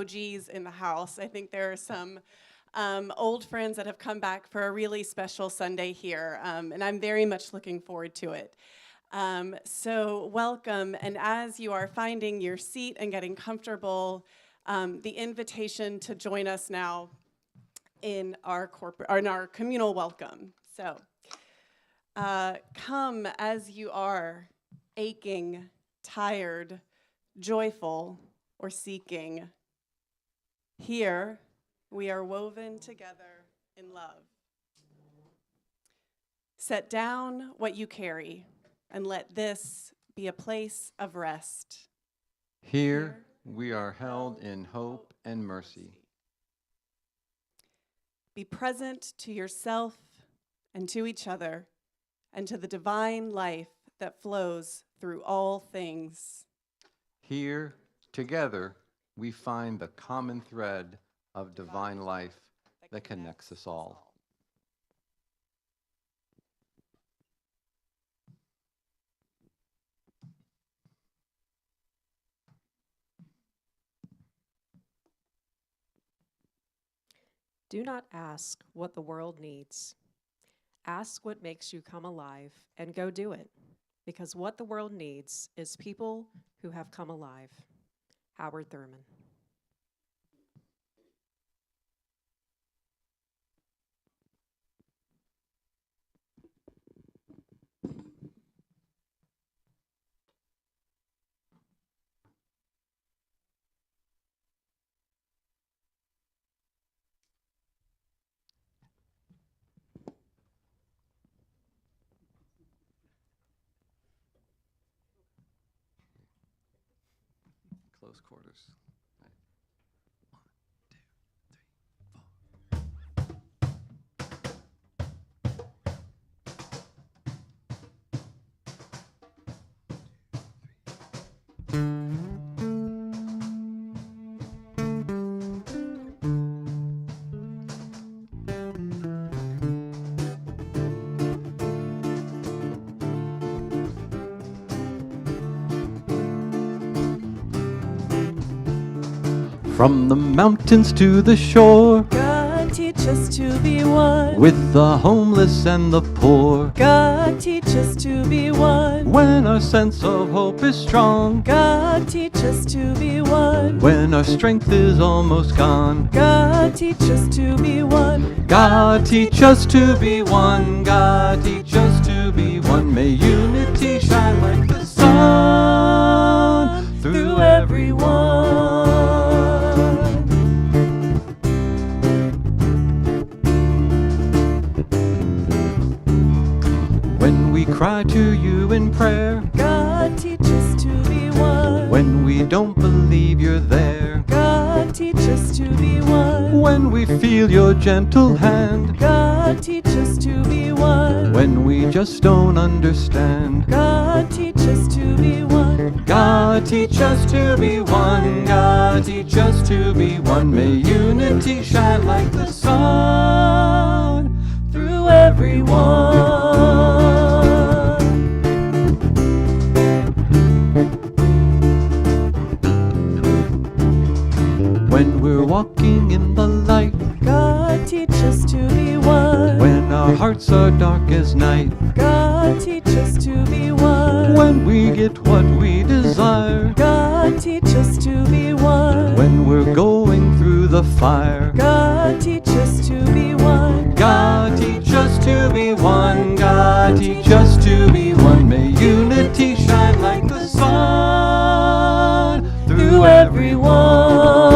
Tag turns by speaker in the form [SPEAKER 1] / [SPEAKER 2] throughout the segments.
[SPEAKER 1] OGs in the house. I think there are some old friends that have come back for a really special Sunday here, and I'm very much looking forward to it. So welcome, and as you are finding your seat and getting comfortable, the invitation to join us now in our communal welcome. So come as you are, aching, tired, joyful, or seeking. Here we are woven together in love. Set down what you carry and let this be a place of rest.
[SPEAKER 2] Here we are held in hope and mercy.
[SPEAKER 1] Be present to yourself and to each other and to the divine life that flows through all things.
[SPEAKER 2] Here, together, we find the common thread of divine life that connects us all.
[SPEAKER 3] Do not ask what the world needs. Ask what makes you come alive and go do it, because what the world needs is people who have come alive. Howard Thurman.
[SPEAKER 2] Close quarters. From the mountains to the shore,
[SPEAKER 1] God, teach us to be one.
[SPEAKER 2] with the homeless and the poor.
[SPEAKER 1] God, teach us to be one.
[SPEAKER 2] When our sense of hope is strong,
[SPEAKER 1] God, teach us to be one.
[SPEAKER 2] when our strength is almost gone.
[SPEAKER 1] God, teach us to be one.
[SPEAKER 2] God, teach us to be one. God, teach us to be one. May unity shine like the sun through everyone. When we cry to you in prayer,
[SPEAKER 1] God, teach us to be one.
[SPEAKER 2] when we don't believe you're there,
[SPEAKER 1] God, teach us to be one.
[SPEAKER 2] when we feel your gentle hand,
[SPEAKER 1] God, teach us to be one.
[SPEAKER 2] when we just don't understand.
[SPEAKER 1] God, teach us to be one.
[SPEAKER 2] God, teach us to be one. God, teach us to be one. May unity shine like the sun through everyone. When we're walking in the light,
[SPEAKER 1] God, teach us to be one.
[SPEAKER 2] when our hearts are dark as night,
[SPEAKER 1] God, teach us to be one.
[SPEAKER 2] when we get what we desire,
[SPEAKER 1] God, teach us to be one.
[SPEAKER 2] when we're going through the fire.
[SPEAKER 1] God, teach us to be one.
[SPEAKER 2] God, teach us to be one. God, teach us to be one. May unity shine like the sun through everyone.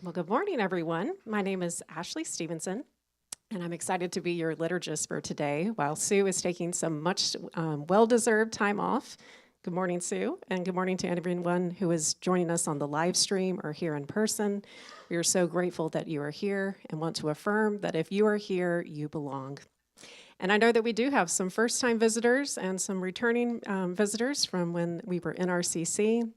[SPEAKER 3] Well, good morning, everyone. My name is Ashley Stevenson, and I'm excited to be your liturgist for today while Sue is taking some much well-deserved time off. Good morning, Sue, and good morning to everyone who is joining us on the live stream or here in person. We are so grateful that you are here and want to affirm that if you are here, you belong. And I know that we do have some first-time visitors and some returning visitors from when we were in RCC.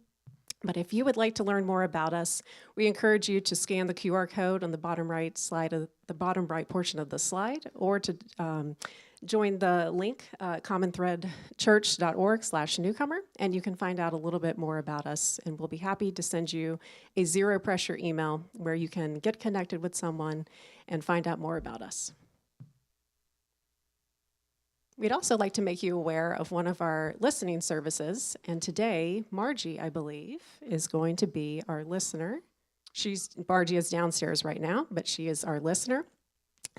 [SPEAKER 3] But if you would like to learn more about us, we encourage you to scan the QR code on the bottom right slide of the bottom right portion of the slide, or to join the link commonthreadchurch.org/newcomer, and you can find out a little bit more about us. And we'll be happy to send you a zero pressure email where you can get connected with someone and find out more about us. We'd also like to make you aware of one of our listening services, and today, Margie, I believe, is going to be our listener. Margie is downstairs right now, but she is our listener.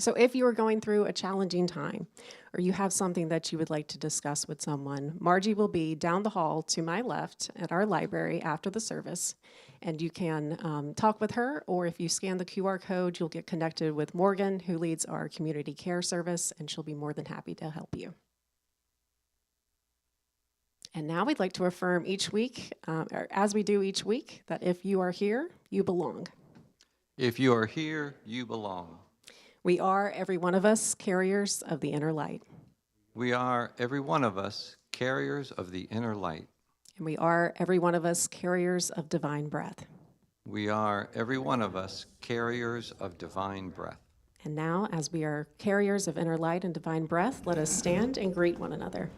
[SPEAKER 3] So if you are going through a challenging time, or you have something that you would like to discuss with someone, Margie will be down the hall to my left at our library after the service, and you can talk with her, or if you scan the QR code, you'll get connected with Morgan, who leads our community care service, and she'll be more than happy to help you. And now we'd like to affirm each week, or as we do each week, that if you are here, you belong.
[SPEAKER 2] If you are here, you belong.
[SPEAKER 3] We are, every one of us, carriers of the inner light.
[SPEAKER 2] We are, every one of us, carriers of the inner light.
[SPEAKER 3] And we are, every one of us, carriers of divine breath.
[SPEAKER 2] We are, every one of us, carriers of divine breath.
[SPEAKER 3] And now, as we are carriers of inner light and divine breath, let us stand and greet one another.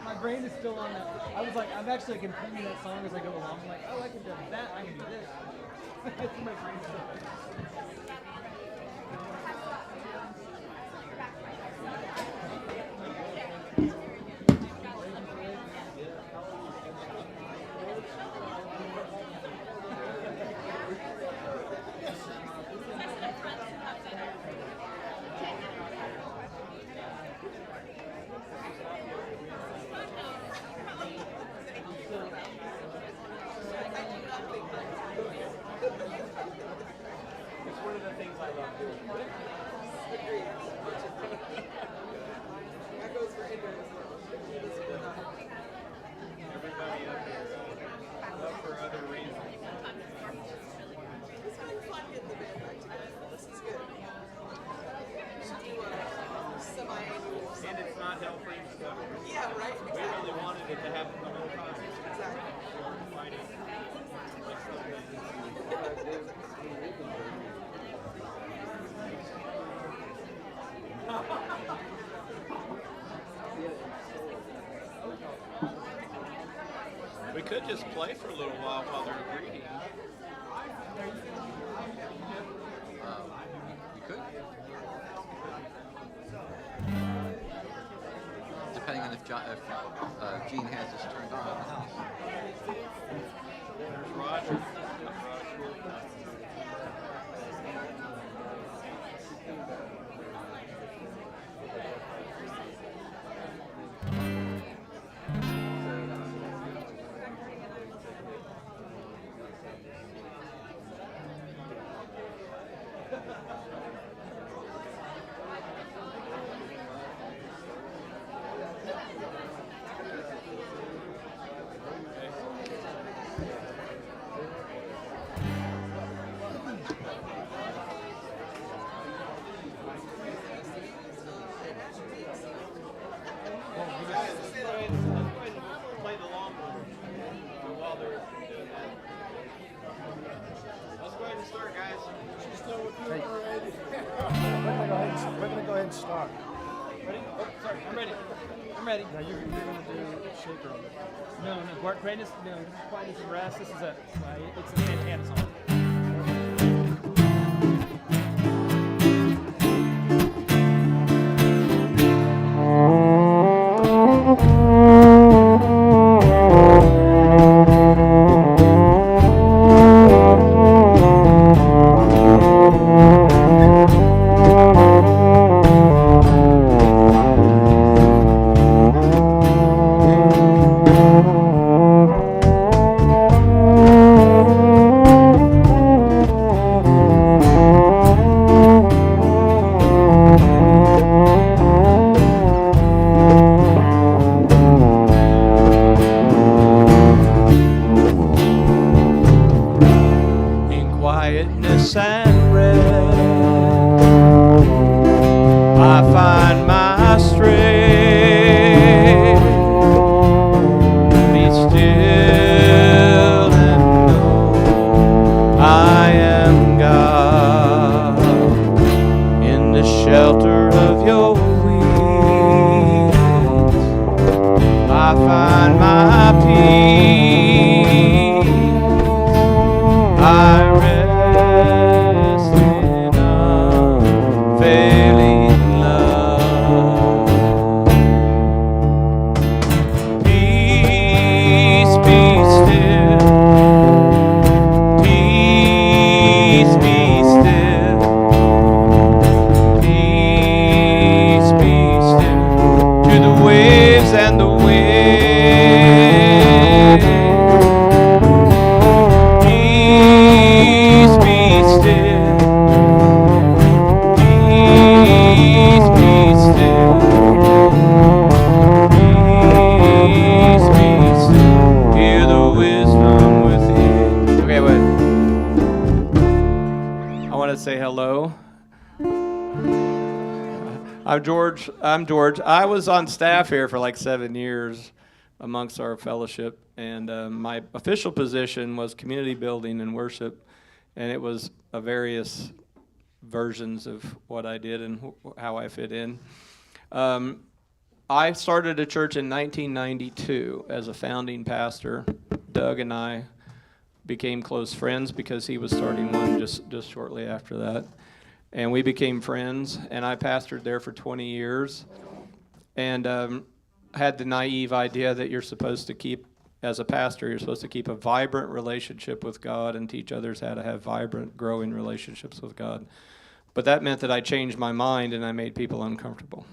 [SPEAKER 4] My brain is still on that. I was like, I'm actually completing that song as I go along. I'm like, oh, I can do that, I can do this. It's my brain still.
[SPEAKER 5] We could just play for a little while they're greeting.
[SPEAKER 2] You could. Depending on if Gene has this turned on in the house.
[SPEAKER 5] There's Roger. Play the long one while they're doing that. Let's go ahead and start, guys.
[SPEAKER 6] We're gonna go ahead and start.
[SPEAKER 4] Ready? Oh, sorry, I'm ready. I'm ready.
[SPEAKER 6] Now you're gonna do shaker on it.
[SPEAKER 4] No, quietness, no, quietness and rest. This is it's a Santana song.
[SPEAKER 2] quietness and rest, I find my strength. Be still and know I am God. In the shelter of your wings, I find my peace. I rest in unfailing love. Peace, be still. Peace, be still. Peace, be still. To the waves and the wind. Peace, be still. Peace, be still. Peace, be still. Hear the wisdom within. Okay, wait. I want to say hello. I'm George. I was on staff here for like 7 years amongst our fellowship, and my official position was community building and worship, and it was various versions of what I did and how I fit in. I started a church in 1992 as a founding pastor. Doug and I became close friends because he was starting one just shortly after that. And we became friends, and I pastored there for 20 years, and had the naive idea that you're supposed to keep, as a pastor, you're supposed to keep a vibrant relationship with God and teach others how to have vibrant, growing relationships with God. But that meant that I changed my mind and I made people uncomfortable.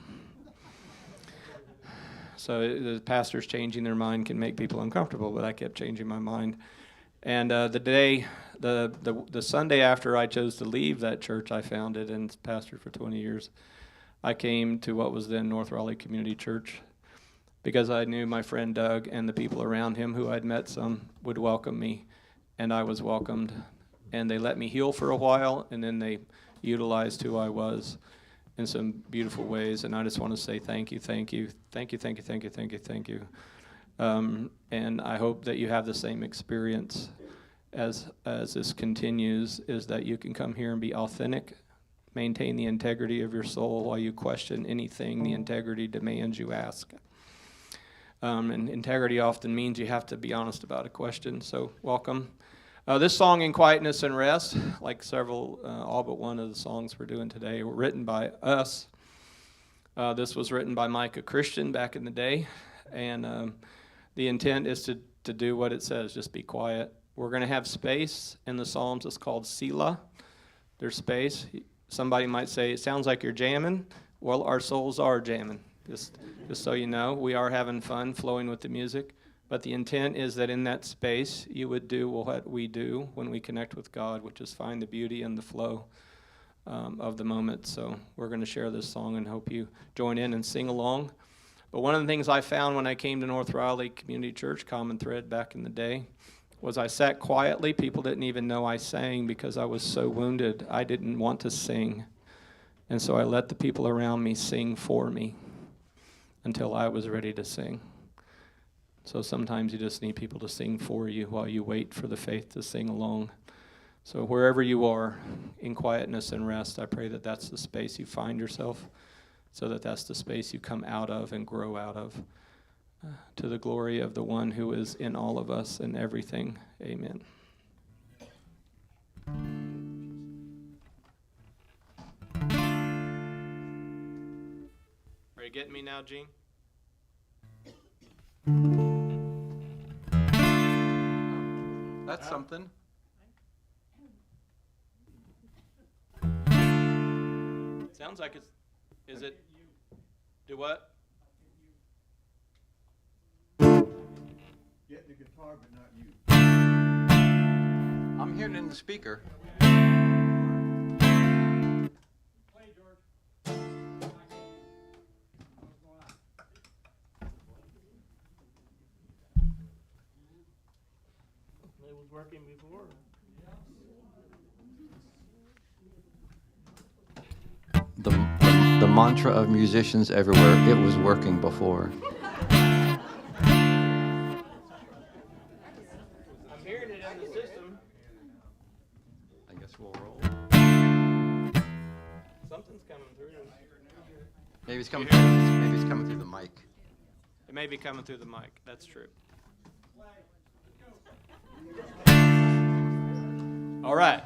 [SPEAKER 2] So the pastors changing their mind can make people uncomfortable, but I kept changing my mind. And the Sunday after I chose to leave that church I founded and pastored for 20 years, I came to what was then North Raleigh Community Church because I knew my friend Doug and the people around him who I'd met some would welcome me, and I was welcomed. And they let me heal for a while, and then they utilized who I was in some beautiful ways. And I just want to say thank you. And I hope that you have the same experience as this continues, is that you can come here and be authentic, maintain the integrity of your soul while you question anything the integrity demands you ask. And integrity often means you have to be honest about a question, so welcome. This song, In Quietness and Rest, like several, all but one of the songs we're doing today, were written by us. This was written by Micah Christian back in the day, and the intent is to do what it says, just be quiet. We're going to have space in the Psalms. It's called Selah. There's space. Somebody might say, it sounds like you're jamming. Well, our souls are jamming, just so you know. We are having fun, flowing with the music. But the intent is that in that space, you would do what we do when we connect with God, which is find the beauty and the flow of the moment. So we're going to share this song and hope you join in and sing along. But one of the things I found when I came to North Raleigh Community Church, Common Thread back in the day, was I sat quietly. People didn't even know I sang because I was so wounded. I didn't want to sing. And so I let the people around me sing for me until I was ready to sing. So sometimes you just need people to sing for you while you wait for the faith to sing along. So wherever you are, in quietness and rest, I pray that that's the space you find yourself, so that that's the space you come out of and grow out of, to the glory of the one who is in all of us and everything. Amen. Are you getting me now, Gene? That's something. Sounds like it's. Is it? Do what?
[SPEAKER 6] Get the guitar, but not you.
[SPEAKER 2] I'm hearing it in the speaker.
[SPEAKER 4] Play, George.
[SPEAKER 5] It was working before.
[SPEAKER 7] mantra of musicians everywhere. It was working before.
[SPEAKER 2] I'm hearing it in the system.
[SPEAKER 7] I guess we'll roll.
[SPEAKER 2] Something's coming through.
[SPEAKER 7] Maybe it's coming through the mic.
[SPEAKER 2] It may be coming through the mic. That's true. All right.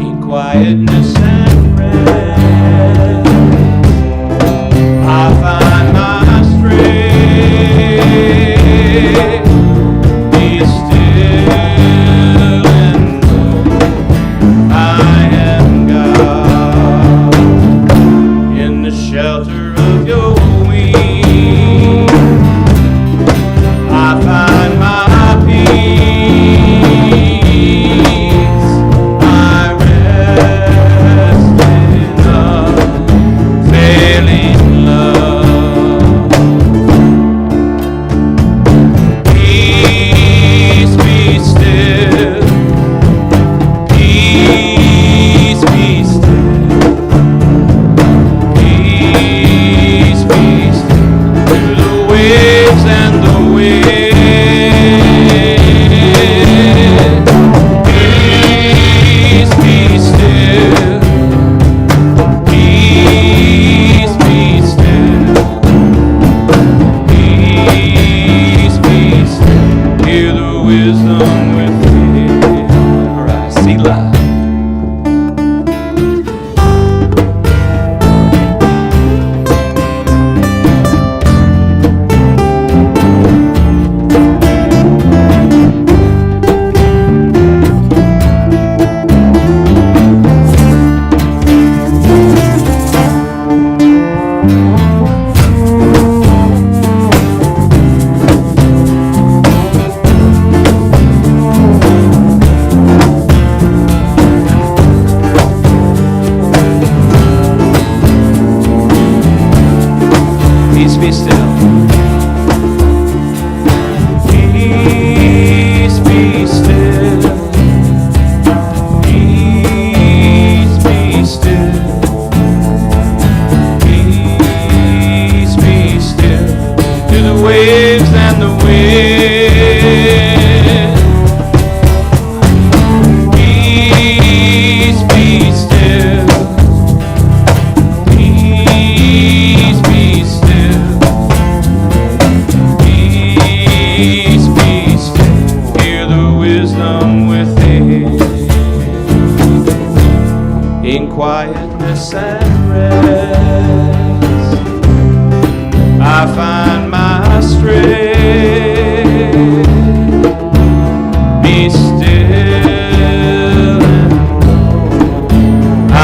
[SPEAKER 2] In quietness and rest, I find my strength. Be still and know I am God. In the shelter of your wings, I find my peace. I rest in unfailing love. Peace be still. Peace be still. Peace be still. Through the waves and the wind. Peace be still. Peace be still. Peace be still. Hear the wisdom within. All right, Selah. Peace be still. Peace be still. Peace be still. Peace be still. To the waves and the wind. Peace be still. Peace be still. Peace be still. Hear the wisdom within. In quietness and rest, I find my strength. Be still and know I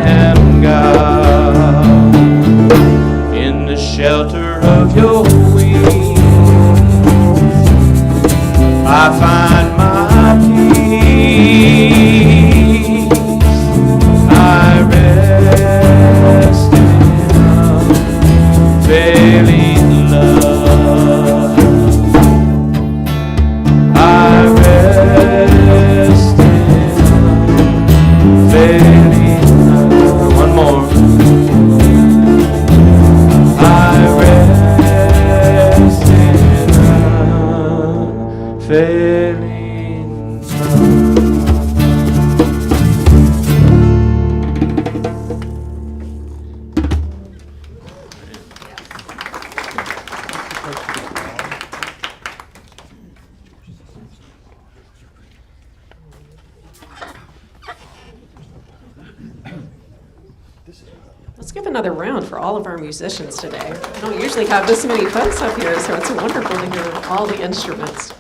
[SPEAKER 2] am God. In the shelter of your wings, I find my peace. I rest in unfailing love. I rest in unfailing love. One more. I rest in unfailing love.
[SPEAKER 6] This is
[SPEAKER 3] Let's give another round for all of our musicians today. I don't usually have this many folks up here, so it's wonderful to hear all the instruments.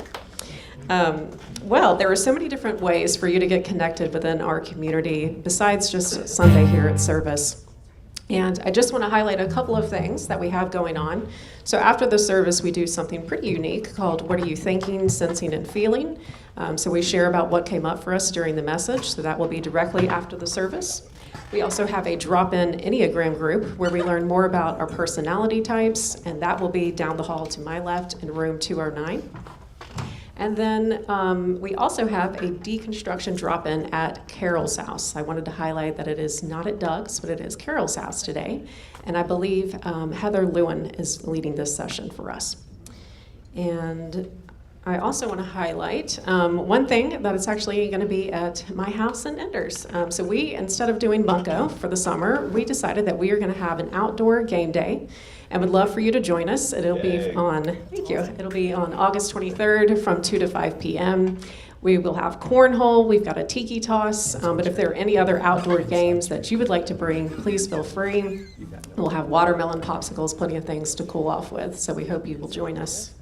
[SPEAKER 3] Well, there are so many different ways for you to get connected within our community besides just Sunday here at service. And I just want to highlight a couple of things that we have going on. So after the service, we do something pretty unique called What Are You Thinking, Sensing, and Feeling? So we share about what came up for us during the message, so that will be directly after the service. We also have a drop-in Enneagram group where we learn more about our personality types, and that will be down the hall to my left in room 209. And then we also have a deconstruction drop-in at Carol's house. I wanted to highlight that it is not at Doug's, but it is Carol's house today. And I believe Heather Lewin is leading this session for us. And I also want to highlight one thing that is actually going to be at my house in Enders. So we, instead of doing Bunko for the summer, we decided that we are going to have an outdoor game day. And would love for you to join us. It'll be on, thank you, it'll be on August 23rd from 2 to 5 p.m. We will have cornhole, we've got a tiki toss, but if there are any other outdoor games that you would like to bring, please feel free. We'll have watermelon popsicles, plenty of things to cool off with, so we hope you will join us.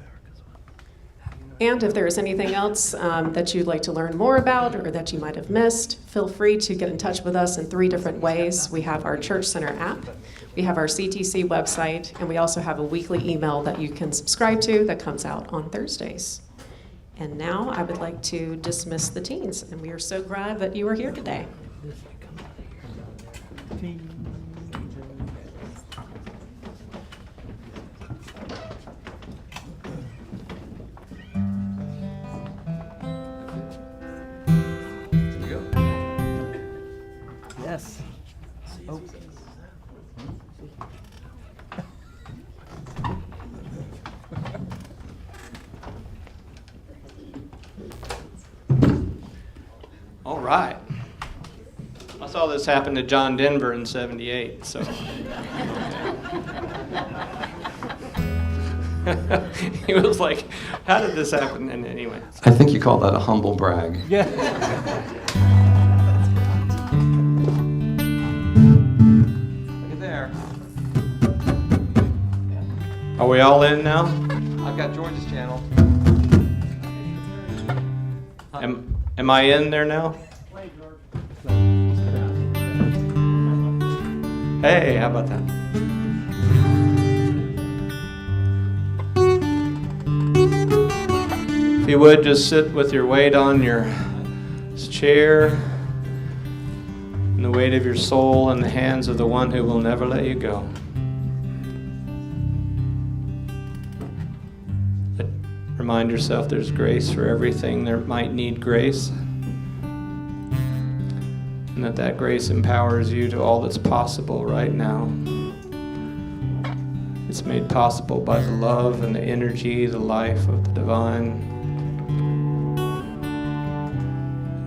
[SPEAKER 3] And if there is anything else that you'd like to learn more about or that you might have missed, feel free to get in touch with us in 3 different ways. We have our Church Center app, we have our CTC website, and we also have a weekly email that you can subscribe to that comes out on Thursdays. And now I would like to dismiss the teens, and we are so glad that you are here today.
[SPEAKER 4] Yes. Oh.
[SPEAKER 2] All right. I saw this happen to John Denver in '78, so. He was like, how did this happen? And anyway.
[SPEAKER 7] I think you call that a humble brag.
[SPEAKER 4] Yeah.
[SPEAKER 7] Look at there.
[SPEAKER 2] Are we all in now?
[SPEAKER 7] I've got George's channel.
[SPEAKER 2] Am I in there now? Hey, how about that? If you would, just sit with your weight on your chair and the weight of your soul in the hands of the one who will never let you go. Remind yourself there's grace for everything that might need grace, and that grace empowers you to all that's possible right now. It's made possible by the love and the energy, the life of the divine.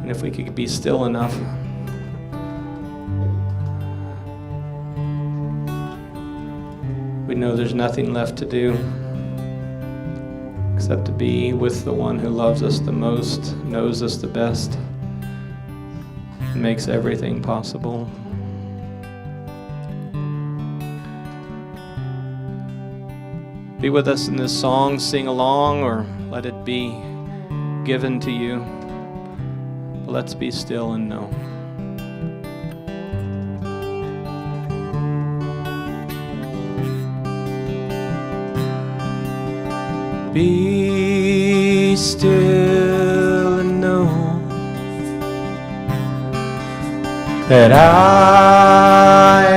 [SPEAKER 2] And if we could be still enough, we know there's nothing left to do except to be with the one who loves us the most, knows us the best, and makes everything possible. Be with us in this song, sing along, or let it be given to you. Let's be still and know. Be still and know that I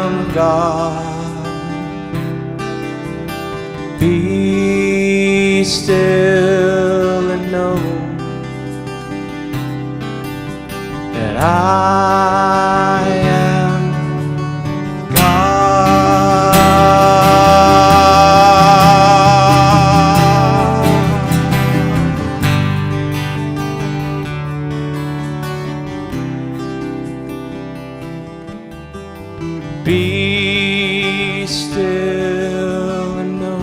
[SPEAKER 2] am God. Be still and know that I am God. Be still and know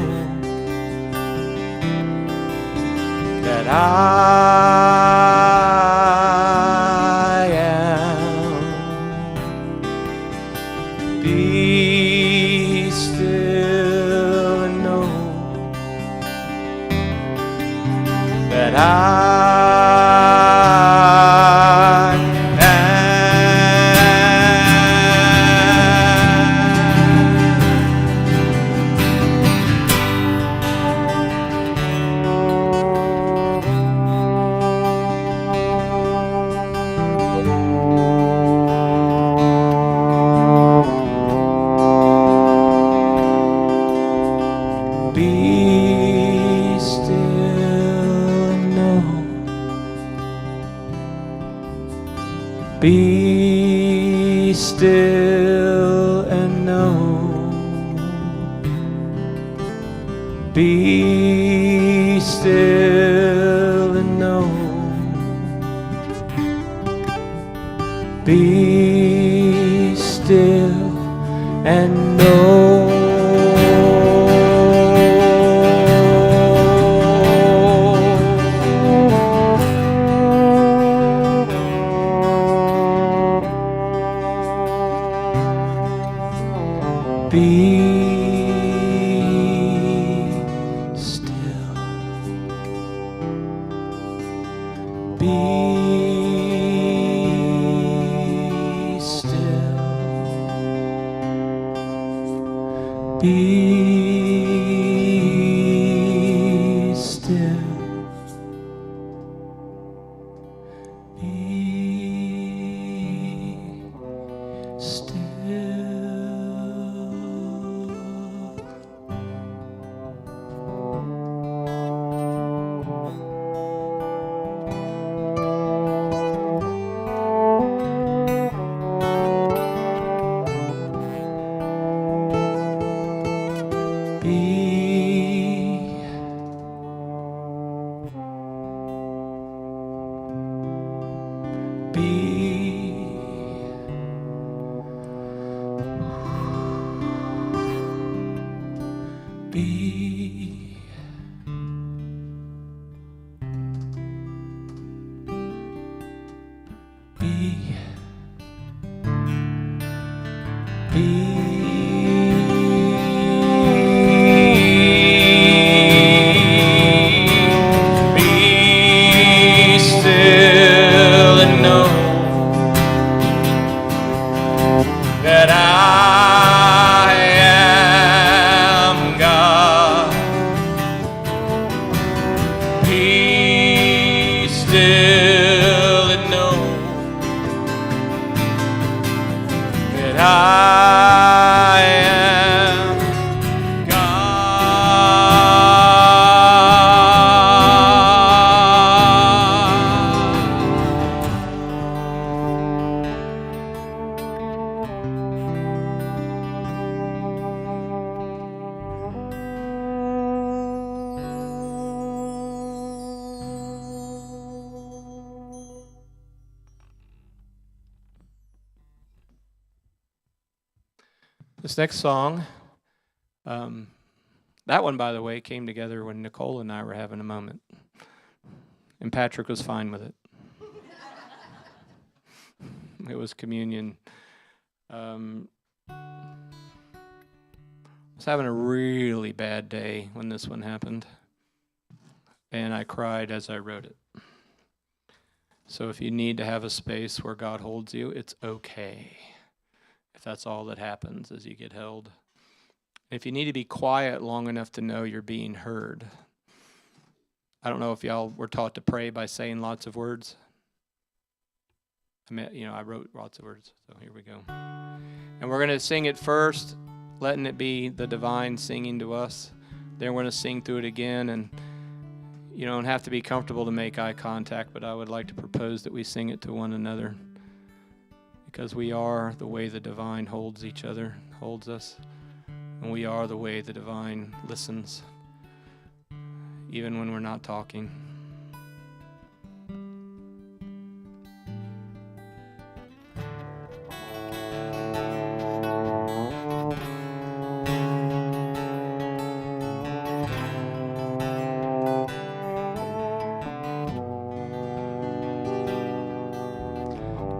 [SPEAKER 2] that I am Be still and know. Be still and know. Be still and know. Be still. Be still. Be still. Be still. Be still and know that I am God. Be still and know that I am This next song, that one, by the way, came together when Nicole and I were having a moment. And Patrick was fine with it. It was communion. I was having a really bad day when this one happened. And I cried as I wrote it. So if you need to have a space where God holds you, it's okay. If that's all that happens as you get held. If you need to be quiet long enough to know you're being heard. I don't know if y'all were taught to pray by saying lots of words. I mean, I wrote lots of words, so here we go. And we're going to sing it first, letting it be the divine singing to us. Then we're going to sing through it again, and you don't have to be comfortable to make eye contact, but I would like to propose that we sing it to one another. Because we are the way the divine holds each other, holds us. And we are the way the divine listens, even when we're not talking.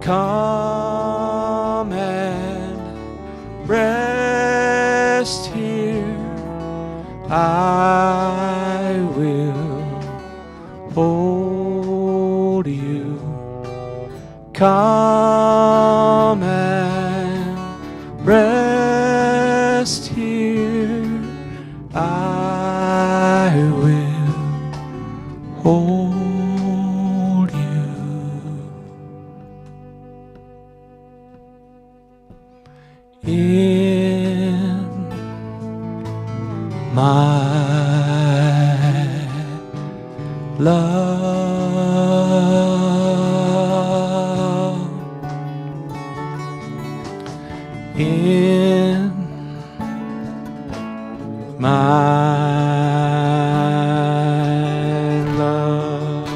[SPEAKER 2] Come and rest here. I will hold you. Come and rest here. I will hold you. In my love, in my love.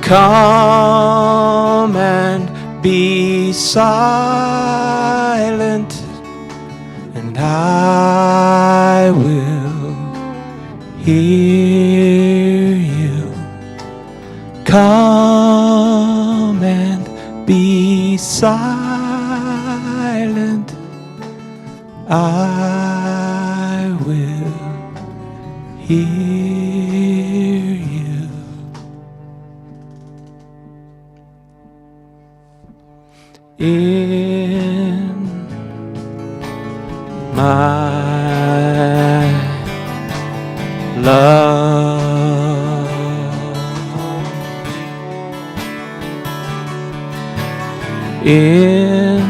[SPEAKER 2] Come and be silent, and I will hear you. Come and be silent, I will hear you. In my love, in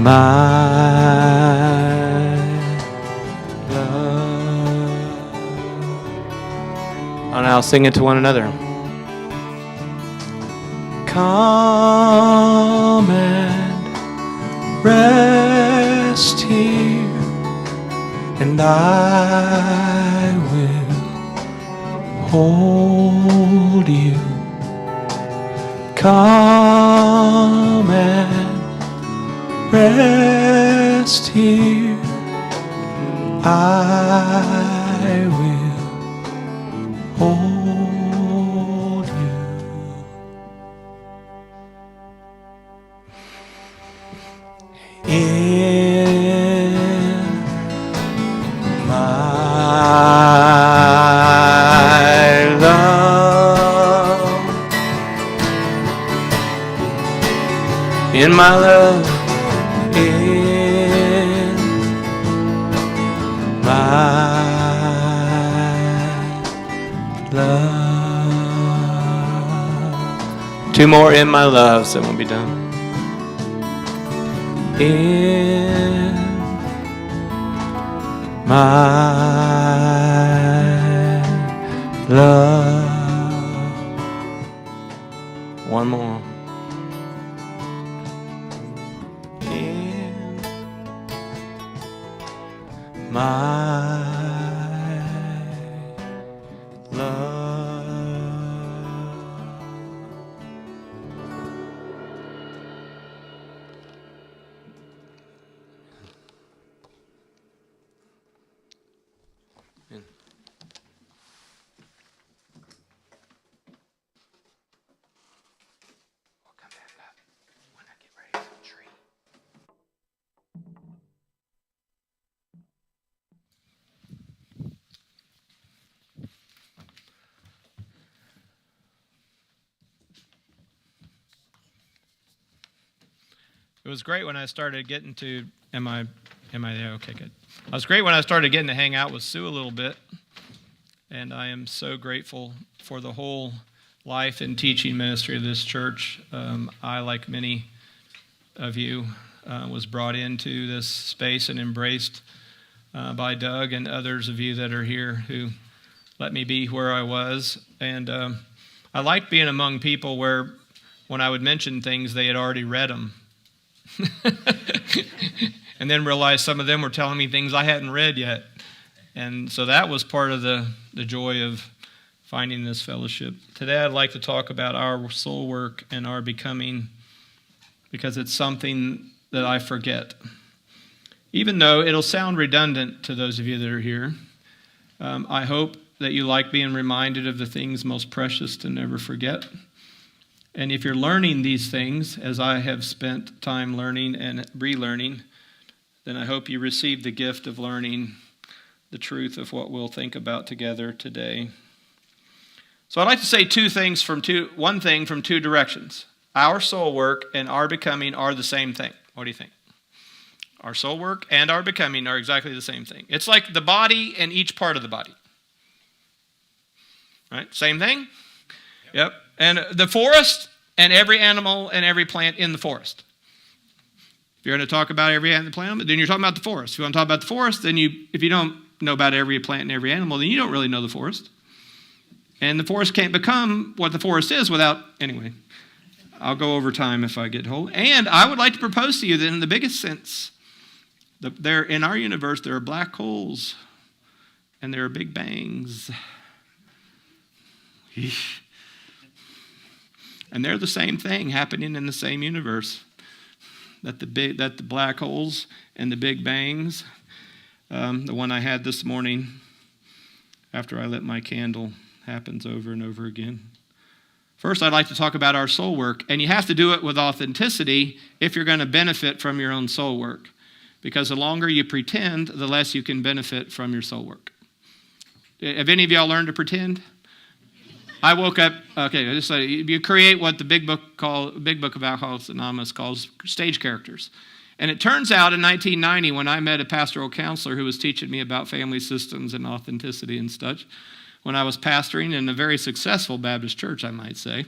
[SPEAKER 2] my love. Oh, now sing it to one another. Come and rest here, and I will hold you. Come and rest here, I will hold you. In my love, in my love, in my love. Two more in my love, so we'll be done. In my love. One more. In my love. It was great when I started getting to, am I there? Okay, good. It was great when I started getting to hang out with Sue a little bit, and I am so grateful for the whole life and teaching ministry of this church. I, like many of you, was brought into this space and embraced by Doug and others of you that are here who let me be where I was. And I liked being among people where when I would mention things, they had already read them. And then realized some of them were telling me things I hadn't read yet. And so that was part of the joy of finding this fellowship. Today I'd like to talk about our soul work and our becoming, because it's something that I forget. Even though it'll sound redundant to those of you that are here, I hope that you like being reminded of the things most precious to never forget. And if you're learning these things, as I have spent time learning and relearning, then I hope you receive the gift of learning the truth of what we'll think about together today. So I'd like to say one thing from two directions. Our soul work and our becoming are the same thing. What do you think? Our soul work and our becoming are exactly the same thing. It's like the body and each part of the body. Right? Same thing? Yep. And the forest and every animal and every plant in the forest. If you're going to talk about every animal and plant, then you're talking about the forest. If you want to talk about the forest, then if you don't know about every plant and every animal, then you don't really know the forest. And the forest can't become what the forest is without, anyway, I'll go over time if I get hold. And I would like to propose to you that in the biggest sense, there in our universe, there are black holes and there are big bangs. Eesh. And they're the same thing happening in the same universe. That the black holes and the big bangs, the one I had this morning after I lit my candle, happens over and over again. First, I'd like to talk about our soul work, and you have to do it with authenticity if you're going to benefit from your own soul work, because the longer you pretend, the less you can benefit from your soul work. Have any of y'all learned to pretend? I woke up, okay, just you create what the Big Book of Alcoholics Anonymous calls stage characters. And it turns out in 1990, when I met a pastoral counselor who was teaching me about family systems and authenticity and such, when I was pastoring in a very successful Baptist church, I might say,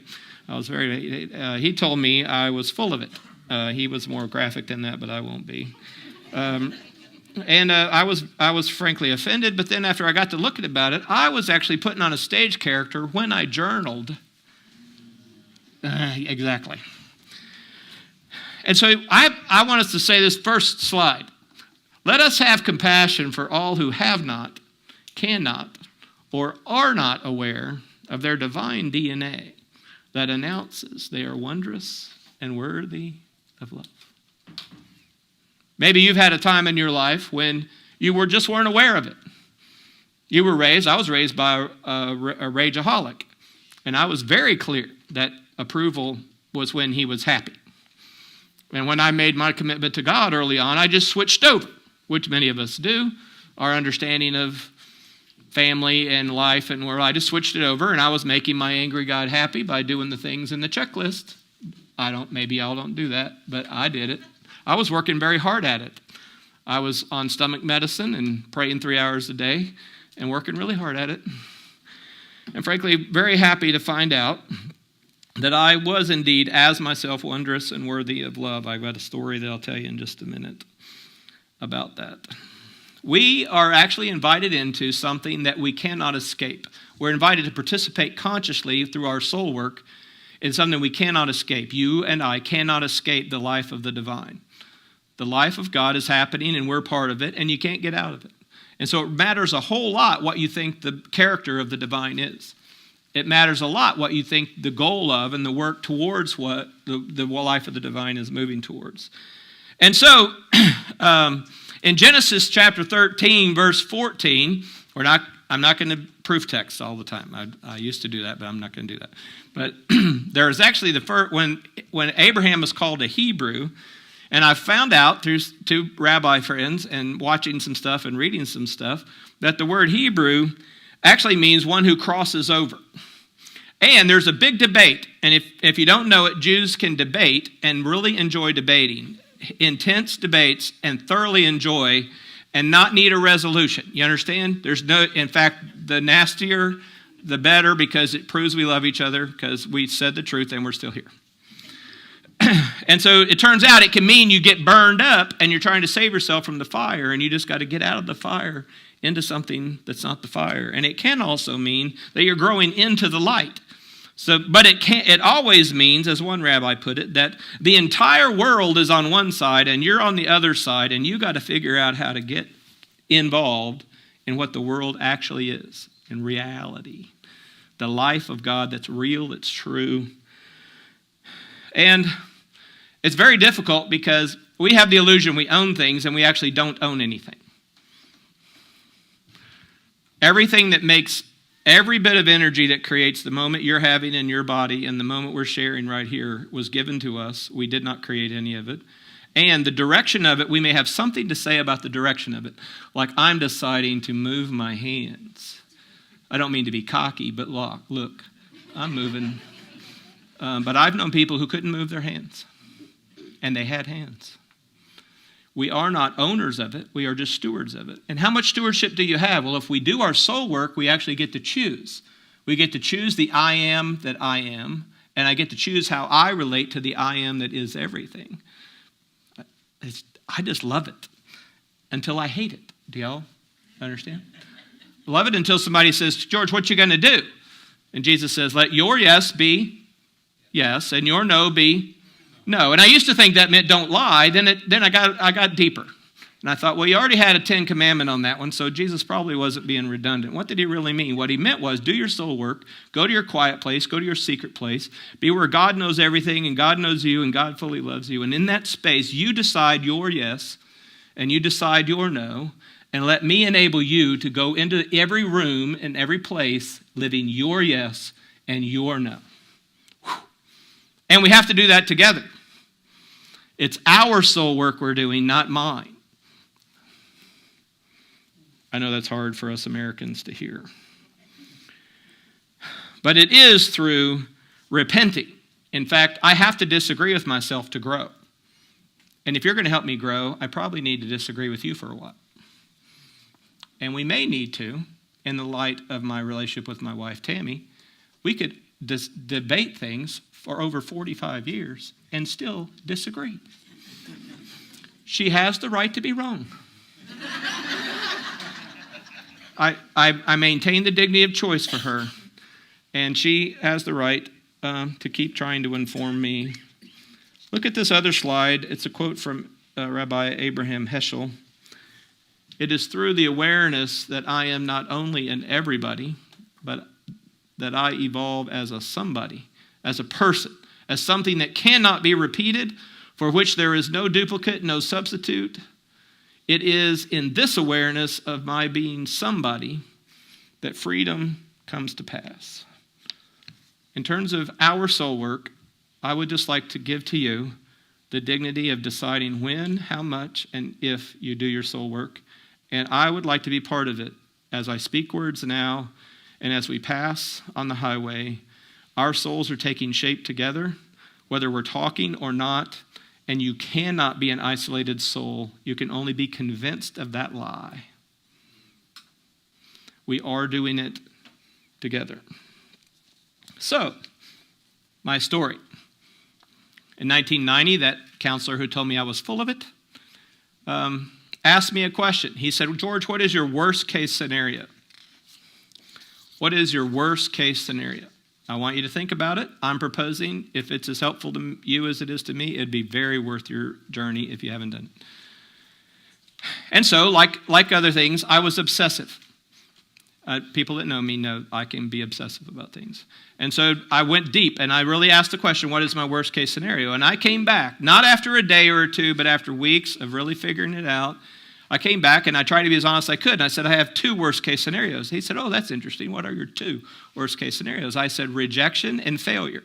[SPEAKER 2] he told me I was full of it. He was more graphic than that, but I won't be. I was frankly offended, but then after I got to looking about it, I was actually putting on a stage character when I journaled. Exactly. And so I want us to say this first slide. Let us have compassion for all who have not, cannot, or are not aware of their divine DNA that announces they are wondrous and worthy of love. Maybe you've had a time in your life when you weren't aware of it. I was raised by a rageaholic, and I was very clear that approval was when he was happy. And when I made my commitment to God early on, I just switched over, which many of us do, our understanding of family and life and where I just switched it over, and I was making my angry God happy by doing the things in the checklist. Maybe y'all don't do that, but I did it. I was working very hard at it. I was on stomach medicine and praying 3 hours a day and working really hard at it. And frankly, very happy to find out that I was indeed, as myself, wondrous and worthy of love. I've got a story that I'll tell you in just a minute about that. We are actually invited into something that we cannot escape. We're invited to participate consciously through our soul work in something we cannot escape. You and I cannot escape the life of the divine. The life of God is happening and we're part of it, and you can't get out of it. And so it matters a whole lot what you think the character of the divine is. It matters a lot what you think the goal of and the work towards what the life of the divine is moving towards. And so, in Genesis chapter 13, verse 14, I'm not going to proof text all the time. I used to do that, but I'm not going to do that. But there is actually the first, when Abraham is called a Hebrew, and I found out through two rabbi friends and watching some stuff and reading some stuff that the word Hebrew actually means one who crosses over. And there's a big debate, and if you don't know it, Jews can debate and really enjoy debating. Intense debates and thoroughly enjoy and not need a resolution. You understand? In fact, the nastier, the better, because it proves we love each other because we said the truth and we're still here. And so it turns out it can mean you get burned up and you're trying to save yourself from the fire, and you just got to get out of the fire into something that's not the fire. And it can also mean that you're growing into the light. But it always means, as one rabbi put it, that the entire world is on one side and you're on the other side, and you got to figure out how to get involved in what the world actually is, in reality. The life of God that's real, it's true. And it's very difficult because we have the illusion we own things and we actually don't own anything. Everything that makes every bit of energy that creates the moment you're having in your body and the moment we're sharing right here was given to us. We did not create any of it. And the direction of it, we may have something to say about the direction of it. Like, I'm deciding to move my hands. I don't mean to be cocky, but look, I'm moving. But I've known people who couldn't move their hands, and they had hands. We are not owners of it. We are just stewards of it. And how much stewardship do you have? Well, if we do our soul work, we actually get to choose. We get to choose the I am that I am, and I get to choose how I relate to the I am that is everything. I just love it until I hate it. Do y'all understand? Love it until somebody says, George, what you going to do? And Jesus says, let your yes be yes, and your no be no. And I used to think that meant don't lie. Then I got deeper. And I thought, well, you already had a 10 commandment on that one, so Jesus probably wasn't being redundant. What did he really mean? What he meant was do your soul work, go to your quiet place, go to your secret place, be where God knows everything and God knows you and God fully loves you. And in that space, you decide your yes and you decide your no, and let me enable you to go into every room and every place living your yes and your no. Whew. And we have to do that together. It's our soul work we're doing, not mine. I know that's hard for us Americans to hear. But it is through repenting. In fact, I have to disagree with myself to grow. And if you're going to help me grow, I probably need to disagree with you for a while. And we may need to, in the light of my relationship with my wife, Tammy. We could debate things for over 45 years and still disagree. She has the right to be wrong. I maintain the dignity of choice for her, and she has the right to keep trying to inform me. Look at this other slide. It's a quote from Rabbi Abraham Heschel. It is through the awareness that I am not only an everybody, but that I evolve as a somebody, as a person, as something that cannot be repeated, for which there is no duplicate, no substitute. It is in this awareness of my being somebody that freedom comes to pass. In terms of our soul work, I would just like to give to you the dignity of deciding when, how much, and if you do your soul work. And I would like to be part of it as I speak words now and as we pass on the highway. Our souls are taking shape together, whether we're talking or not. And you cannot be an isolated soul. You can only be convinced of that lie. We are doing it together. So, my story. In 1990, that counselor who told me I was full of it asked me a question. He said, George, what is your worst case scenario? What is your worst case scenario? I want you to think about it. I'm proposing, if it's as helpful to you as it is to me, it'd be very worth your journey if you haven't done it. And so, like other things, I was obsessive. People that know me know I can be obsessive about things. And so I went deep, and I really asked the question, what is my worst case scenario? And I came back, not after a day or two, but after weeks of really figuring it out. I came back and I tried to be as honest as I could. And I said, I have 2 worst case scenarios. He said, oh, that's interesting. What are your 2 worst case scenarios? I said, rejection and failure.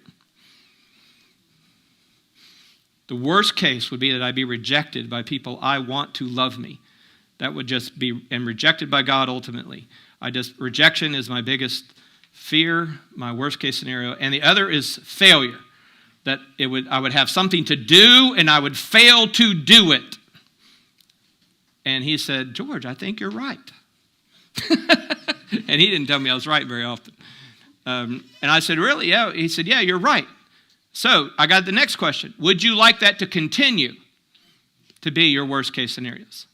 [SPEAKER 2] The worst case would be that I be rejected by people I want to love me. That would just be, and rejected by God ultimately. Rejection is my biggest fear, my worst case scenario. And the other is failure. That I would have something to do and I would fail to do it. And he said, George, I think you're right. And he didn't tell me I was right very often. And I said, really? Yeah. He said, yeah, you're right. So I got the next question. Would you like that to continue to be your worst case scenarios?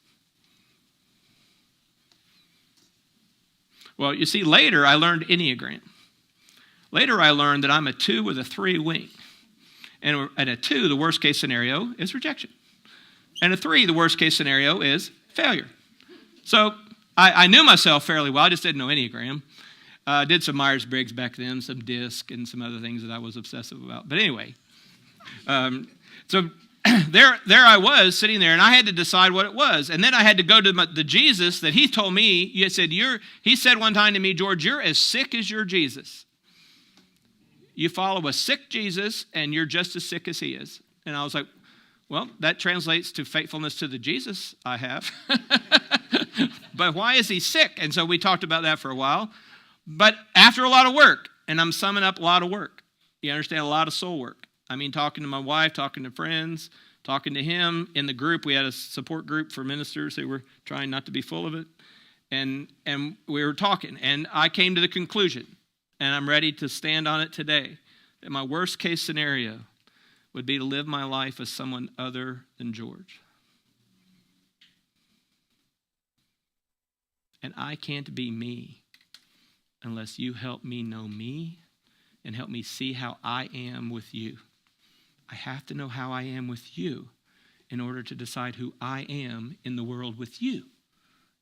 [SPEAKER 2] Well, you see, later I learned Enneagram. Later I learned that I'm a 2 with a 3 wing. And at a 2, the worst case scenario is rejection. And a 3, the worst case scenario is failure. So I knew myself fairly well. I just didn't know Enneagram. Did some Myers-Briggs back then, some DISC, and some other things that I was obsessive about. But anyway, so there I was sitting there, and I had to decide what it was. And then I had to go to the Jesus that he told me. He said one time to me, George, you're as sick as your Jesus. You follow a sick Jesus, and you're just as sick as he is. And I was like, well, that translates to faithfulness to the Jesus I have. But why is he sick? And so we talked about that for a while. But after a lot of work, and I'm summing up a lot of work, you understand, a lot of soul work. I mean, talking to my wife, talking to friends, talking to him. In the group, we had a support group for ministers who were trying not to be full of it. And we were talking, and I came to the conclusion, and I'm ready to stand on it today, that my worst case scenario would be to live my life as someone other than George. And I can't be me unless you help me know me and help me see how I am with you. I have to know how I am with you in order to decide who I am in the world with you.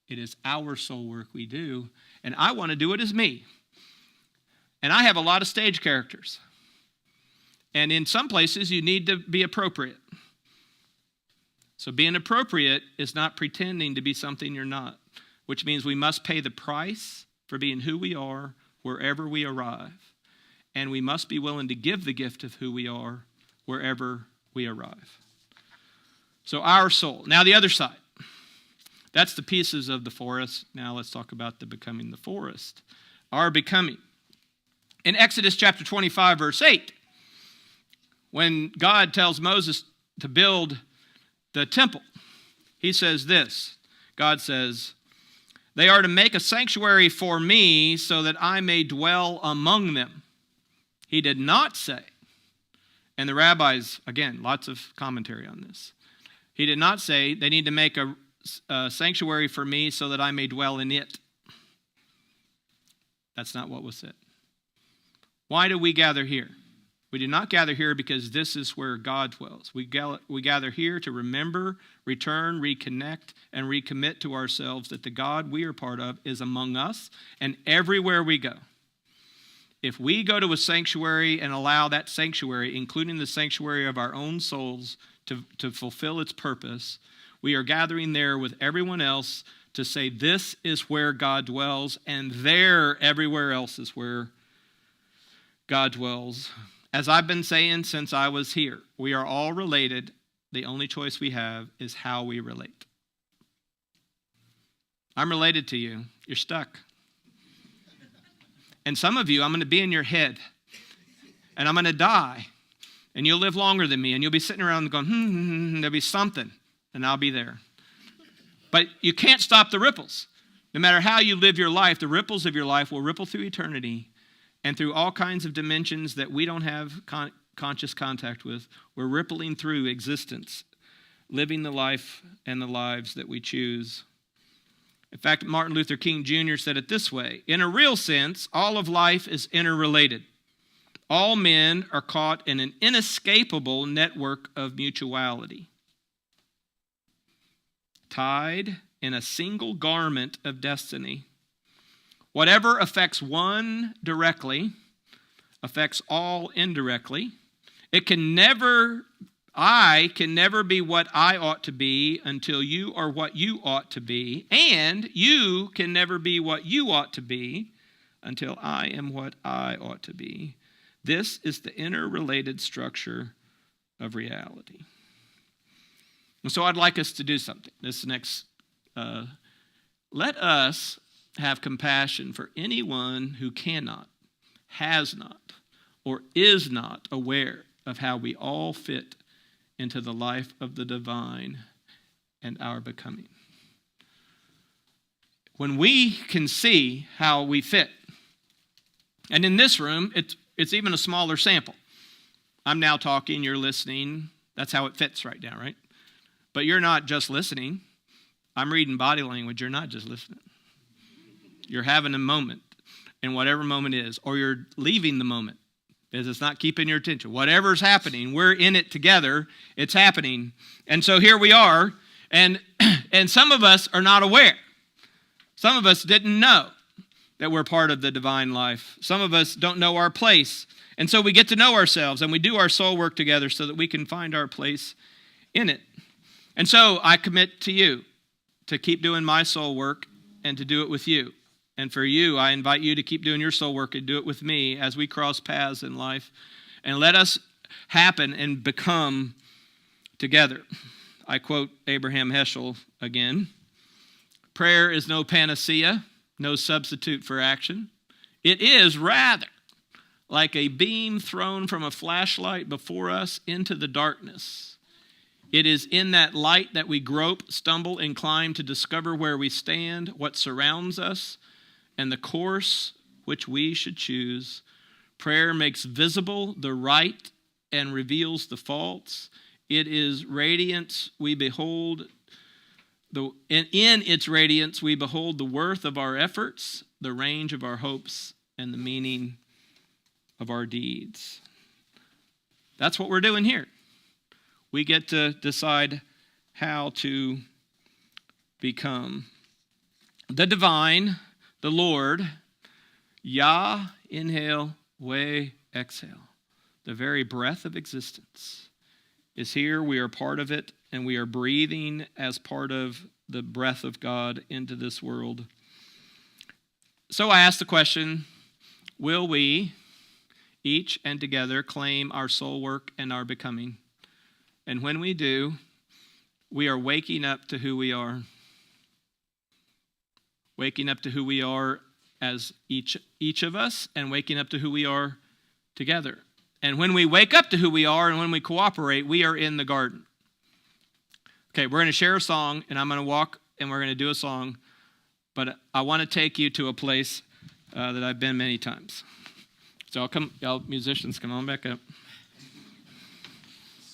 [SPEAKER 2] It is our soul work we do, and I want to do it as me. And I have a lot of stage characters. And in some places, you need to be appropriate. So being appropriate is not pretending to be something you're not, which means we must pay the price for being who we are wherever we arrive. And we must be willing to give the gift of who we are wherever we arrive. So our soul. Now the other side. That's the pieces of the forest. Now let's talk about the becoming the forest. Our becoming. In Exodus chapter 25, verse 8, when God tells Moses to build the temple, he says this. God says, "They are to make a sanctuary for me so that I may dwell among them." He did not say, and the rabbis, again, lots of commentary on this. He did not say they need to make a sanctuary for me so that I may dwell in it. That's not what was said. Why do we gather here? We do not gather here because this is where God dwells. We gather here to remember, return, reconnect, and recommit to ourselves that the God we are part of is among us and everywhere we go. If we go to a sanctuary and allow that sanctuary, including the sanctuary of our own souls, to fulfill its purpose, we are gathering there with everyone else to say this is where God dwells, and there everywhere else is where God dwells. As I've been saying since I was here, we are all related. The only choice we have is how we relate. I'm related to you. You're stuck. And some of you, I'm going to be in your head. And I'm going to die. And you'll live longer than me. And you'll be sitting around going, there'll be something. And I'll be there. But you can't stop the ripples. No matter how you live your life, the ripples of your life will ripple through eternity and through all kinds of dimensions that we don't have conscious contact with. We're rippling through existence, living the life and the lives that we choose. In fact, Martin Luther King Jr. said it this way: in a real sense, all of life is interrelated. All men are caught in an inescapable network of mutuality, tied in a single garment of destiny. Whatever affects one directly affects all indirectly. I can never be what I ought to be until you are what you ought to be, and you can never be what you ought to be until I am what I ought to be. This is the interrelated structure of reality. And so I'd like us to do something. This next, let us have compassion for anyone who cannot, has not, or is not aware of how we all fit into the life of the divine and our becoming. When we can see how we fit, and in this room, it's even a smaller sample. I'm now talking, you're listening. That's how it fits right now, right? But you're not just listening. I'm reading body language. You're not just listening. You're having a moment, and whatever moment is, or you're leaving the moment because it's not keeping your attention. Whatever's happening, we're in it together. It's happening. And so here we are, and some of us are not aware. Some of us didn't know that we're part of the divine life. Some of us don't know our place. And so we get to know ourselves, and we do our soul work together so that we can find our place in it. And so I commit to you to keep doing my soul work and to do it with you. And for you, I invite you to keep doing your soul work and do it with me as we cross paths in life. And let us happen and become together. I quote Abraham Heschel again. Prayer is no panacea, no substitute for action. It is rather like a beam thrown from a flashlight before us into the darkness. It is in that light that we grope, stumble, and climb to discover where we stand, what surrounds us, and the course which we should choose. Prayer makes visible the right and reveals the false. It is radiance we behold. In its radiance we behold the worth of our efforts, the range of our hopes, and the meaning of our deeds. That's what we're doing here. We get to decide how to become the divine, the Lord, Yah, inhale, Way, exhale. The very breath of existence is here. We are part of it, and we are breathing as part of the breath of God into this world. So I ask the question, will we each and together claim our soul work and our becoming? And when we do, we are waking up to who we are. Waking up to who we are as each of us, and waking up to who we are together. And when we wake up to who we are and when we cooperate, we are in the garden. Okay, we're going to share a song, and I'm going to walk, and we're going to do a song. But I want to take you to a place that I've been many times. So y'all musicians, come on back up.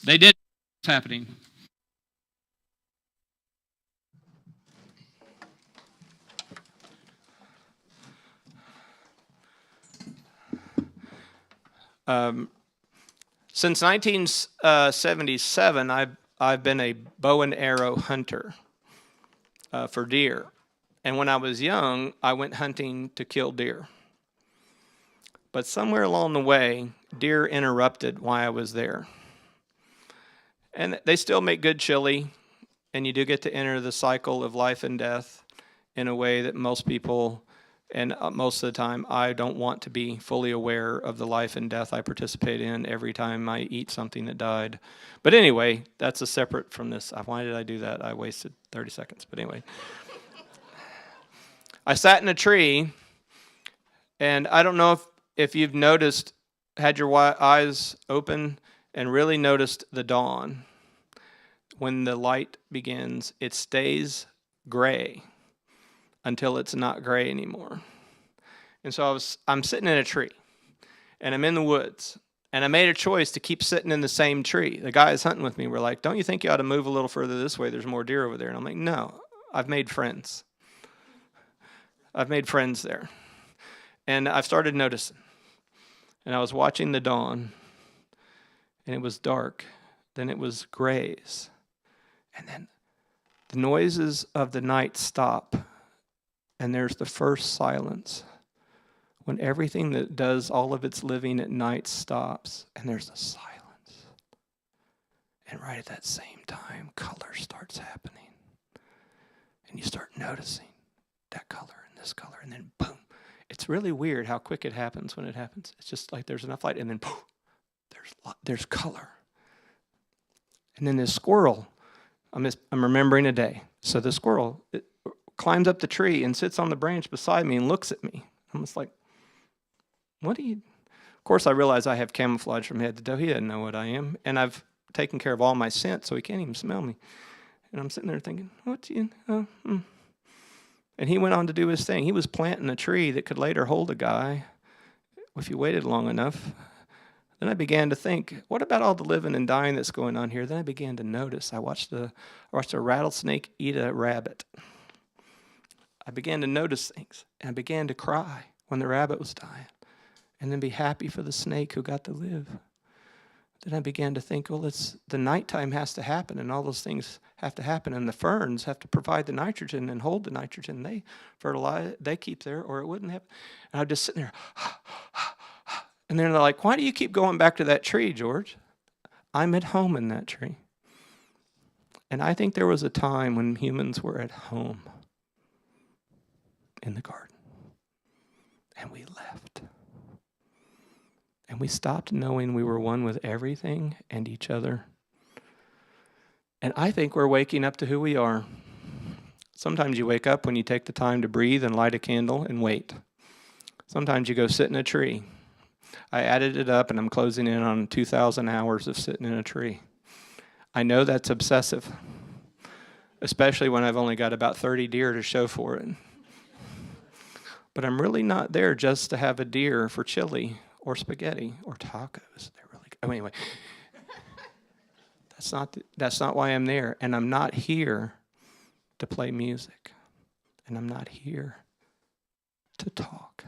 [SPEAKER 2] They did what's happening. Since 1977, I've been a bow and arrow hunter for deer. And when I was young, I went hunting to kill deer. But somewhere along the way, deer interrupted why I was there. And they still make good chili, and you do get to enter the cycle of life and death in a way that most people, and most of the time, I don't want to be fully aware of the life and death I participate in every time I eat something that died. But anyway, that's a separate from this. Why did I do that? I wasted 30 seconds. But anyway. I sat in a tree, and I don't know if you've noticed, had your eyes open and really noticed the dawn. When the light begins, it stays gray until it's not gray anymore. And so I'm sitting in a tree, and I'm in the woods, and I made a choice to keep sitting in the same tree. The guys hunting with me were like, don't you think you ought to move a little further this way? There's more deer over there. And I'm like, no, I've made friends. I've made friends there. And I've started noticing. And I was watching the dawn, and it was dark. Then it was grays. And then the noises of the night stop. And there's the first silence, when everything that does all of its living at night stops, and there's a silence. And right at that same time, color starts happening. And you start noticing that color and this color, and then boom. It's really weird how quick it happens when it happens. It's just like there's enough light, and then boom, there's color. And then this squirrel, I'm remembering a day. So the squirrel, it climbs up the tree and sits on the branch beside me and looks at me. I'm just like, what do you... Of course, I realize I have camouflage from head to toe. He doesn't know what I am. And I've taken care of all my scent, so he can't even smell me. And I'm sitting there thinking, what do you... And he went on to do his thing. He was planting a tree that could later hold a guy if you waited long enough. Then I began to think, what about all the living and dying that's going on here? Then I began to notice. I watched a rattlesnake eat a rabbit. I began to notice things, and I began to cry when the rabbit was dying, and then be happy for the snake who got to live. Then I began to think, well, the nighttime has to happen, and all those things have to happen, and the ferns have to provide the nitrogen and hold the nitrogen. They fertilize, they keep there, or it wouldn't happen. And I'm just sitting there, and then they're like, why do you keep going back to that tree, George? I'm at home in that tree. And I think there was a time when humans were at home in the garden, and we left. And we stopped knowing we were one with everything and each other. And I think we're waking up to who we are. Sometimes you wake up when you take the time to breathe and light a candle and wait. Sometimes you go sit in a tree. I added it up, and I'm closing in on 2,000 hours of sitting in a tree. I know that's obsessive, especially when I've only got about 30 deer to show for it. But I'm really not there just to have a deer for chili or spaghetti or tacos. They're really good. Oh, anyway, that's not why I'm there. And I'm not here to play music. And I'm not here to talk.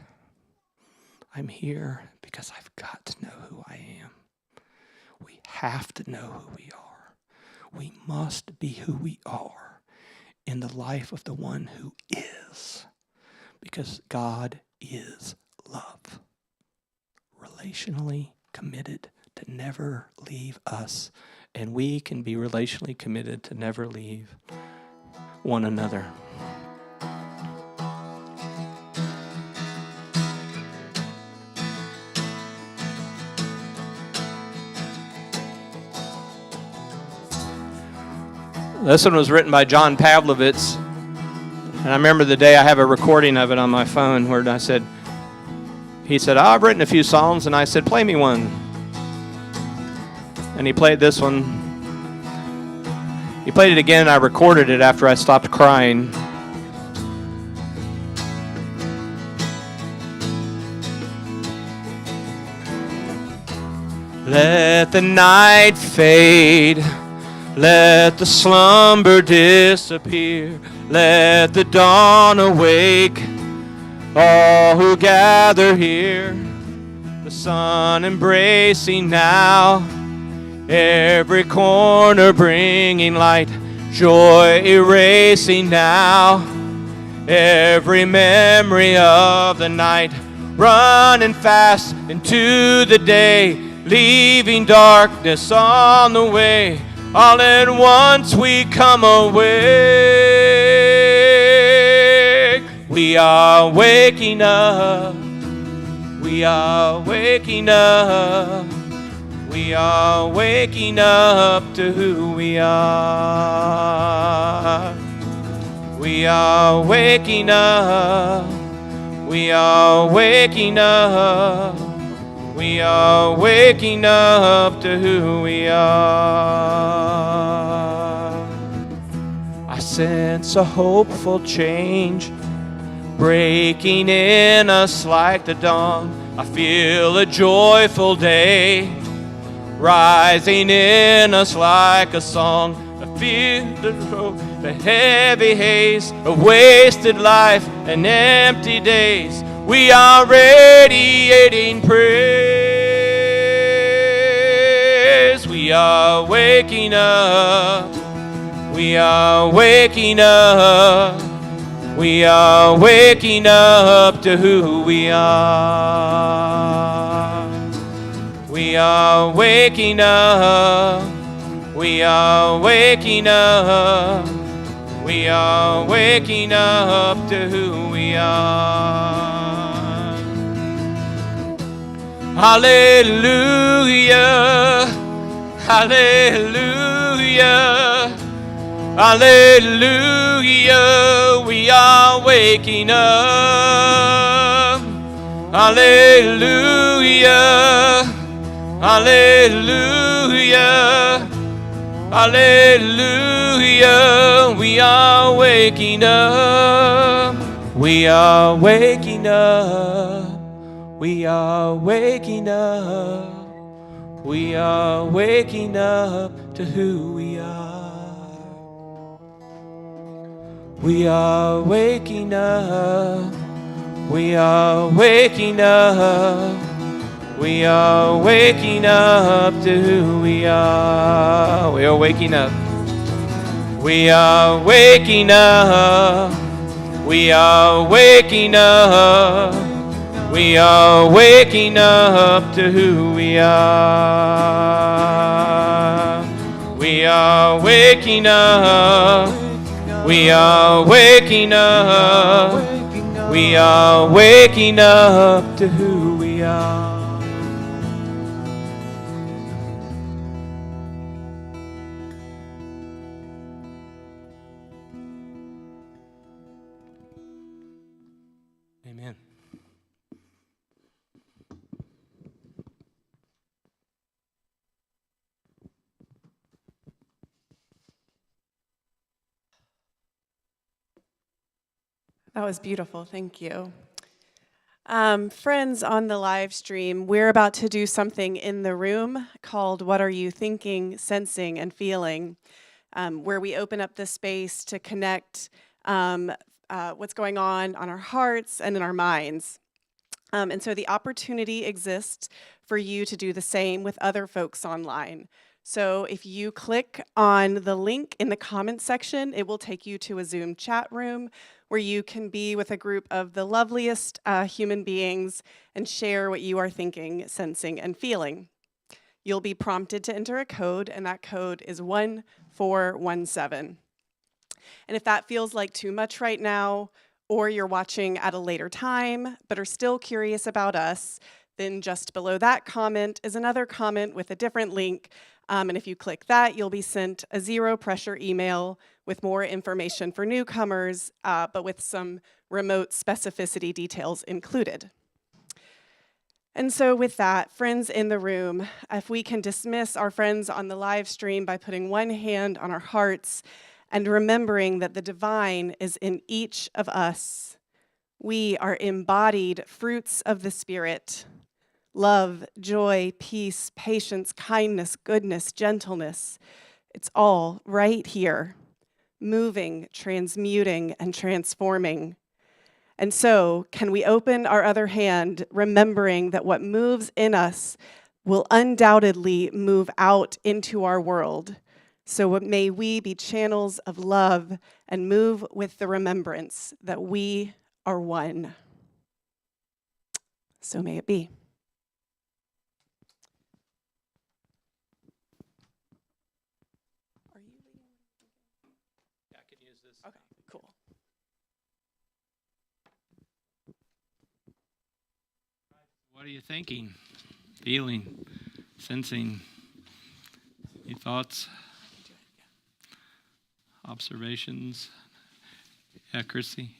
[SPEAKER 2] I'm here because because I've got to know who I am. We have to know who we are. We must be who we are in the life of the one who is, because God is love. Relationally committed to never leave us, and we can be relationally committed to never leave one another. This one was written by John Pavlovitz, and I remember the day I have a recording of it on my phone where he said, I've written a few songs, and I said, play me one. And he played this one. He played it again, and I recorded it after I stopped crying. Let the night fade. Let the slumber disappear. Let the dawn awake. All who gather here. The sun embracing now. Every corner bringing light. Joy erasing now. Every memory of the night. Running fast into the day. Leaving darkness on the way. All at once we come awake. We are waking up. We are waking up. We are waking up to who we are. We are waking up. We are waking up. We are waking up to who we are. I sense a hopeful change breaking in us like the dawn. I feel a joyful day rising in us like a song. I feel the heavy haze of wasted life and empty days. We are radiating praise. We are waking up. We are waking up. We are waking up to who we are. We are waking up. We are waking up. We are waking up to who we are. Hallelujah, hallelujah, hallelujah, we are waking up. Hallelujah, hallelujah, hallelujah, we are waking up. We are waking up. We are waking up. We are waking up to who we are. We are waking up. We are waking up. We are waking up to who we are. We are waking up. We are waking up. We are waking up. We are waking up to who we are. We are waking up. We are waking up. We are waking up to who we are. Amen.
[SPEAKER 1] That was beautiful. Thank you. Friends on the live stream, we're about to do something in the room called What Are You Thinking, Sensing, and Feeling, where we open up the space to connect what's going on our hearts and in our minds. And so the opportunity exists for you to do the same with other folks online. So if you click on the link in the comment section, it will take you to a Zoom chat room where you can be with a group of the loveliest human beings and share what you are thinking, sensing, and feeling. You'll be prompted to enter a code, and that code is 1417. And if that feels like too much right now, or you're watching at a later time but are still curious about us, then just below that comment is another comment with a different link. And if you click that, you'll be sent a zero pressure email with more information for newcomers, but with some remote specificity details included. And so with that, friends in the room, if we can dismiss our friends on the live stream by putting one hand on our hearts and remembering that the divine is in each of us. We are embodied fruits of the Spirit: love, joy, peace, patience, kindness, goodness, gentleness. It's all right here, moving, transmuting, and transforming. And so, can we open our other hand, remembering that what moves in us will undoubtedly move out into our world? So may we be channels of love and move with the remembrance that we are one. So may it be. Are you leading?
[SPEAKER 2] Yeah, I can use this.
[SPEAKER 1] Okay, cool.
[SPEAKER 2] What are you thinking, feeling, sensing? Any thoughts, observations, accuracy?